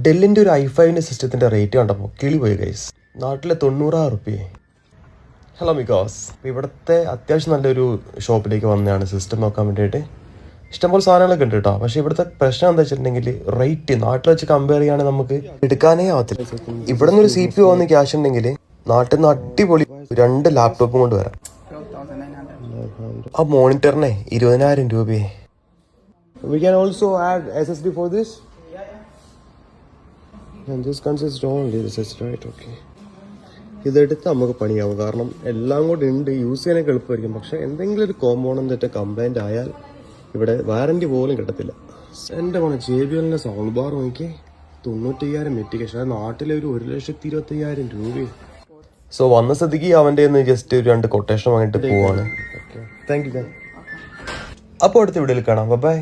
ഡെല്ലിൻ്റെ ഒരു i5 സിസ്റ്റത്തിൻ്റെ rate കണ്ടപ്പോൾ കിളി പോയി ഗൈസ്. നാട്ടിലെ 96 റുപ്യ. ഹലോ മിക്കാസ്, ഇവിടുത്തെ അത്യാവശ്യം നല്ലൊരു ഷോപ്പിലേക്ക് വന്നതാണ് സിസ്റ്റം നോക്കാൻ വേണ്ടിയിട്ട്. ഇഷ്ടംപോലെ സാധനങ്ങളൊക്കെ ഉണ്ട് കേട്ടോ. പക്ഷേ ഇവിടുത്തെ പ്രശ്നം എന്താ വെച്ചിട്ടുണ്ടെങ്കിൽ റേറ്റ് നാട്ടിൽ വെച്ച് കമ്പയർ ചെയ്യുകയാണെങ്കിൽ നമുക്ക് എടുക്കാനേ ആവത്തില്ല. ഇവിടെ നിന്ന് ഒരു CPU വന്ന് ക്യാഷ് ഉണ്ടെങ്കിൽ നാട്ടിൽ നിന്ന് അടിപൊളി 2 ലാപ്ടോപ്പും കൊണ്ട് വരാം. ആ മോണിറ്ററിനെ 20,000 രൂപയെ. We can also add SSD for this. And this consists only this is right. Okay. ഇതെടുത്ത് നമുക്ക് പണിയാവും. കാരണം എല്ലാം കൂടെ ഉണ്ട്, യൂസ് ചെയ്യാനൊക്കെ എളുപ്പമായിരിക്കും. പക്ഷെ എന്തെങ്കിലും ഒരു കോമ്പോണന്റ് കംപ്ലൈന്റ് ആയാൽ ഇവിടെ വാറന്റി പോലും കിട്ടത്തില്ല. എൻ്റെ മോനെ JBLന്റെ സൗണ്ട് ബാർ നോക്കി 95,000 മെറ്റിക്കേഷൻ. അത് നാട്ടിലെ ഒരു 1,25,000 രൂപയും. സോ വന്ന സ്ഥിതിക്ക് അവൻ്റെ ജസ്റ്റ് ഒരു 2 കൊട്ടേഷൻ വാങ്ങിയിട്ട് പോവാണ്. Thank you. അപ്പോൾ അടുത്ത വീഡിയോയിൽ കാണാം. ബൈ.